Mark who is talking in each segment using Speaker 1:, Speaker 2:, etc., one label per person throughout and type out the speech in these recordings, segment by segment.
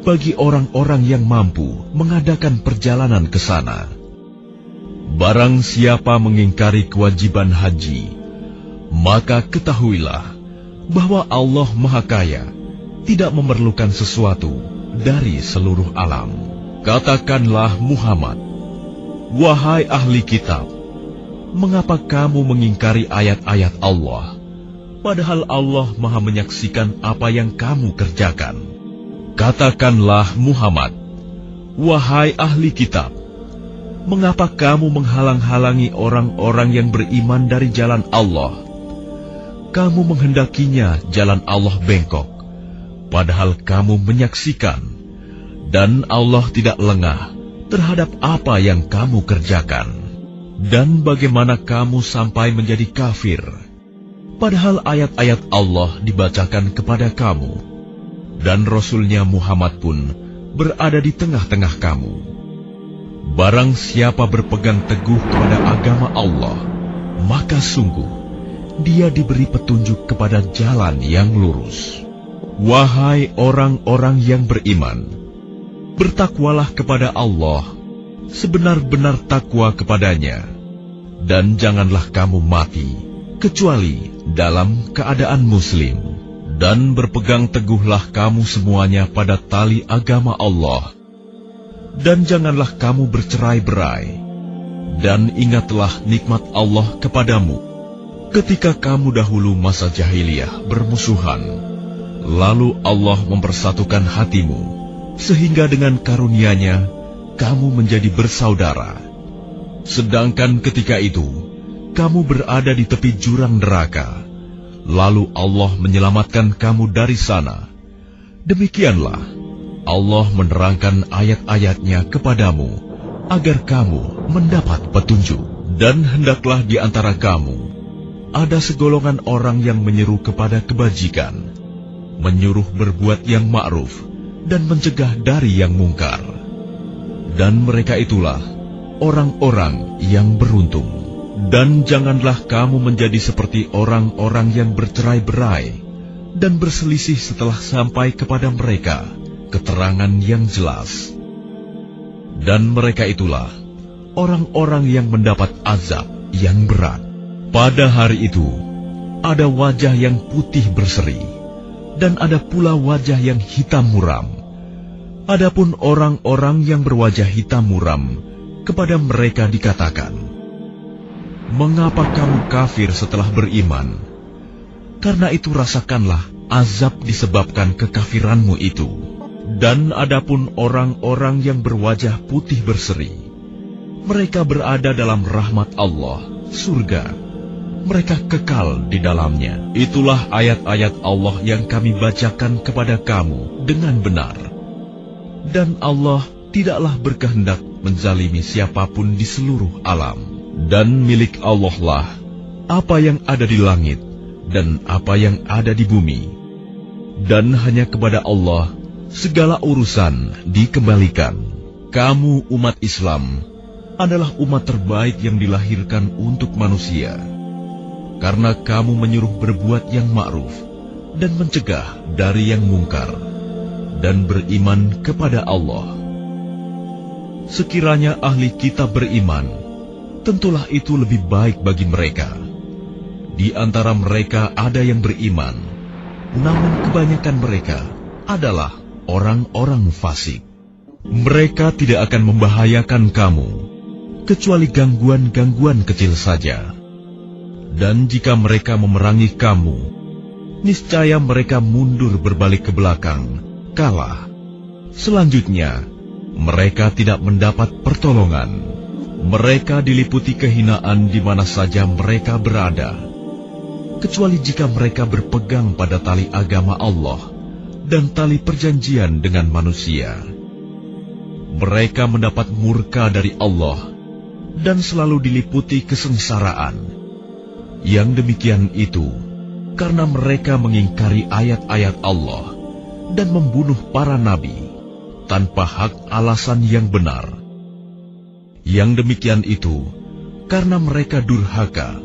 Speaker 1: bagi orang-orang yang mampu mengadakan perjalanan ke sana. Barang siapa mengingkari kewajiban haji, maka ketahuilah bahwa Allah Maha Kaya, tidak memerlukan sesuatu dari seluruh alam. Katakanlah Muhammad, wahai ahli kitab, mengapa kamu mengingkari ayat-ayat Allah, padahal Allah Maha menyaksikan apa yang kamu kerjakan? Katakanlah Muhammad, wahai ahli kitab, mengapa kamu menghalang-halangi orang-orang yang beriman dari jalan Allah? Kamu menghendakinya jalan Allah bengkok, padahal kamu menyaksikan, dan Allah tidak lengah terhadap apa yang kamu kerjakan. Dan bagaimana kamu sampai menjadi kafir, padahal ayat-ayat Allah dibacakan kepada kamu, dan Rasul-Nya Muhammad pun berada di tengah-tengah kamu. Barang siapa berpegang teguh kepada agama Allah, maka sungguh dia diberi petunjuk kepada jalan yang lurus. Wahai orang-orang yang beriman, bertakwalah kepada Allah sebenar-benar takwa kepadanya, dan janganlah kamu mati kecuali dalam keadaan muslim. Dan berpegang teguhlah kamu semuanya pada tali agama Allah, dan janganlah kamu bercerai-berai. Dan ingatlah nikmat Allah kepadamu ketika kamu dahulu masa jahiliyah bermusuhan, lalu Allah mempersatukan hatimu, sehingga dengan karunia-Nya kamu menjadi bersaudara. Sedangkan ketika itu kamu berada di tepi jurang neraka, lalu Allah menyelamatkan kamu dari sana. Demikianlah Allah menerangkan ayat-ayat-Nya kepadamu agar kamu mendapat petunjuk. Dan hendaklah di antara kamu ada segolongan orang yang menyeru kepada kebajikan, menyuruh berbuat yang ma'ruf, dan mencegah dari yang mungkar. Dan mereka itulah orang-orang yang beruntung. Dan janganlah kamu menjadi seperti orang-orang yang bercerai-berai dan berselisih setelah sampai kepada mereka keterangan yang jelas. Dan mereka itulah orang-orang yang mendapat azab yang berat. Pada hari itu ada wajah yang putih berseri, dan ada pula wajah yang hitam muram. Adapun orang-orang yang berwajah hitam muram, kepada mereka dikatakan, mengapa kamu kafir setelah beriman? Karena itu rasakanlah azab disebabkan kekafiranmu itu. Dan adapun orang-orang yang berwajah putih berseri, mereka berada dalam rahmat Allah, surga. Mereka kekal di dalamnya. Itulah ayat-ayat Allah yang kami bacakan kepada kamu dengan benar. Dan Allah tidaklah berkehendak menzalimi siapapun di seluruh alam. Dan milik Allah lah apa yang ada di langit dan apa yang ada di bumi. Dan hanya kepada Allah segala urusan dikembalikan. Kamu umat Islam adalah umat terbaik yang dilahirkan untuk manusia, karena kamu menyuruh berbuat yang ma'ruf dan mencegah dari yang mungkar, dan beriman kepada Allah. Sekiranya ahli kitab beriman, tentulah itu lebih baik bagi mereka. Di antara mereka ada yang beriman, namun kebanyakan mereka adalah orang-orang fasik. Mereka tidak akan membahayakan kamu, kecuali gangguan-gangguan kecil saja. Dan jika mereka memerangi kamu, niscaya mereka mundur berbalik ke belakang, kalah. Selanjutnya, mereka tidak mendapat pertolongan. Mereka diliputi kehinaan di mana saja mereka berada, kecuali jika mereka berpegang pada tali agama Allah dan tali perjanjian dengan manusia. Mereka mendapat murka dari Allah dan selalu diliputi kesengsaraan. Yang demikian itu karena mereka mengingkari ayat-ayat Allah dan membunuh para nabi tanpa hak alasan yang benar. Yang demikian itu karena mereka durhaka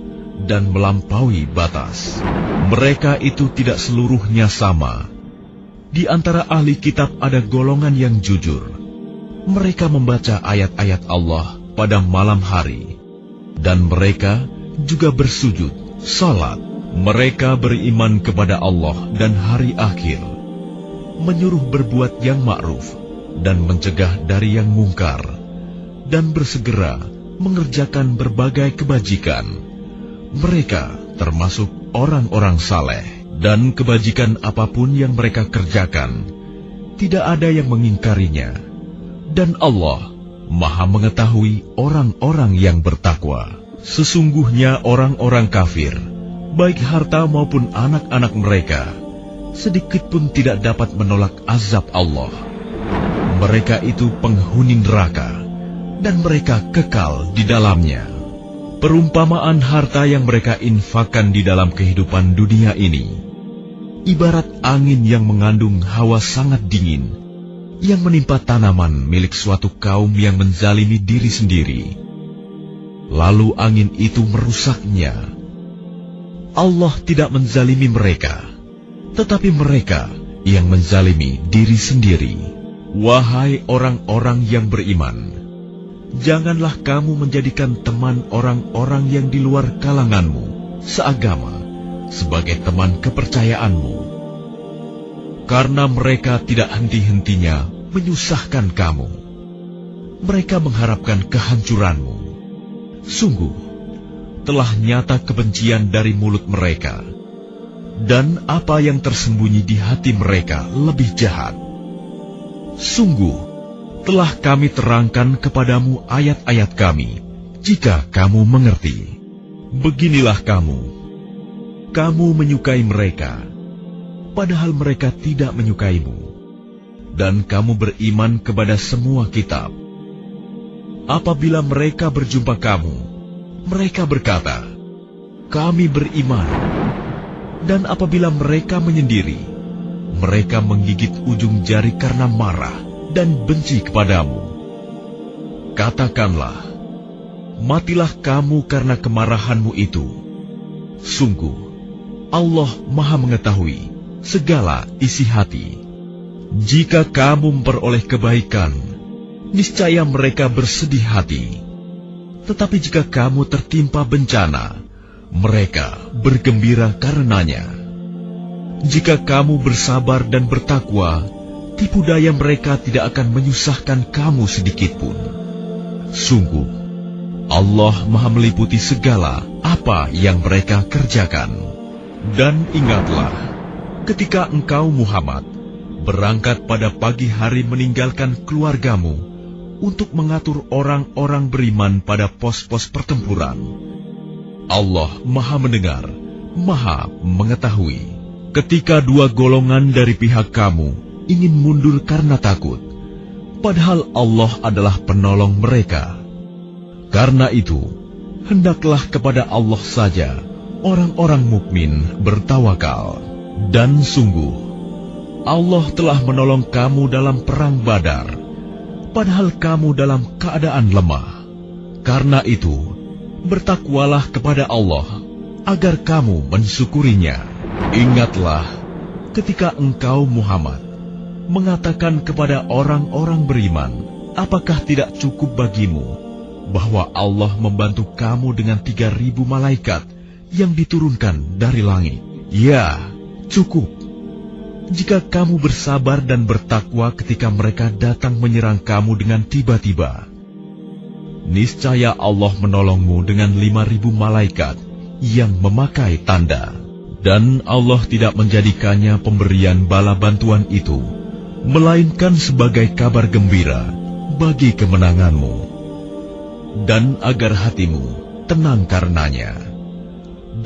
Speaker 1: dan melampaui batas. Mereka itu tidak seluruhnya sama. Di antara ahli kitab ada golongan yang jujur. Mereka membaca ayat-ayat Allah pada malam hari, dan mereka juga bersujud, salat. Mereka beriman kepada Allah dan hari akhir, menyuruh berbuat yang ma'ruf dan mencegah dari yang mungkar, dan bersegera mengerjakan berbagai kebajikan. Mereka termasuk orang-orang saleh, dan kebajikan apapun yang mereka kerjakan, tidak ada yang mengingkarinya. Dan Allah Maha mengetahui orang-orang yang bertakwa. Sesungguhnya orang-orang kafir, baik harta maupun anak-anak mereka, sedikit pun tidak dapat menolak azab Allah. Mereka itu penghuni neraka, dan mereka kekal di dalamnya. Perumpamaan harta yang mereka infakkan di dalam kehidupan dunia ini, ibarat angin yang mengandung hawa sangat dingin, yang menimpa tanaman milik suatu kaum yang menzalimi diri sendiri. Lalu angin itu merusaknya. Allah tidak menzalimi mereka, tetapi mereka yang menzalimi diri sendiri. Wahai orang-orang yang beriman, janganlah kamu menjadikan teman orang-orang yang di luar kalanganmu, seagama, sebagai teman kepercayaanmu. Karena mereka tidak henti-hentinya menyusahkan kamu. Mereka mengharapkan kehancuranmu. Sungguh, telah nyata kebencian dari mulut mereka, dan apa yang tersembunyi di hati mereka lebih jahat. Sungguh, telah kami terangkan kepadamu ayat-ayat kami, jika kamu mengerti. Beginilah kamu menyukai mereka, padahal mereka tidak menyukaimu, dan kamu beriman kepada semua kitab. Apabila mereka berjumpa kamu, mereka berkata, "Kami beriman." Dan apabila mereka menyendiri, mereka menggigit ujung jari karena marah dan benci kepadamu. Katakanlah, matilah kamu karena kemarahanmu itu. Sungguh, Allah Maha mengetahui segala isi hati. Jika kamu memperoleh kebaikan, niscaya mereka bersedih hati. Tetapi jika kamu tertimpa bencana, mereka bergembira karenanya. Jika kamu bersabar dan bertakwa, tipu daya mereka tidak akan menyusahkan kamu sedikitpun. Sungguh, Allah Maha meliputi segala apa yang mereka kerjakan. Dan ingatlah, ketika engkau Muhammad berangkat pada pagi hari meninggalkan keluargamu untuk mengatur orang-orang beriman pada pos-pos pertempuran. Allah Maha mendengar, Maha mengetahui. Ketika dua golongan dari pihak kamu ingin mundur karena takut, padahal Allah adalah penolong mereka. Karena itu, hendaklah kepada Allah saja orang-orang mukmin bertawakal. Dan sungguh, Allah telah menolong kamu dalam perang Badar, padahal kamu dalam keadaan lemah. Karena itu, bertakwalah kepada Allah agar kamu mensyukurinya. Ingatlah ketika engkau Muhammad mengatakan kepada orang-orang beriman, apakah tidak cukup bagimu bahwa Allah membantu kamu dengan 3.000 malaikat yang diturunkan dari langit? Ya, cukup. Jika kamu bersabar dan bertakwa ketika mereka datang menyerang kamu dengan tiba-tiba, niscaya Allah menolongmu dengan 5.000 malaikat yang memakai tanda. Dan Allah tidak menjadikannya pemberian bala bantuan itu, melainkan sebagai kabar gembira bagi kemenanganmu, dan agar hatimu tenang karenanya.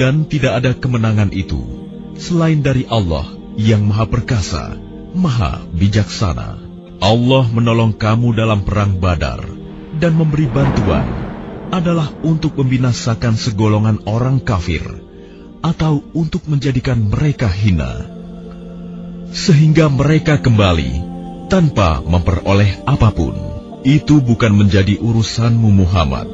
Speaker 1: Dan tidak ada kemenangan itu selain dari Allah yang Maha Perkasa, Maha Bijaksana. Allah menolong kamu dalam perang Badar dan memberi bantuan adalah untuk membinasakan segolongan orang kafir atau untuk menjadikan mereka hina, sehingga mereka kembali tanpa memperoleh apapun. Itu bukan menjadi urusanmu Muhammad.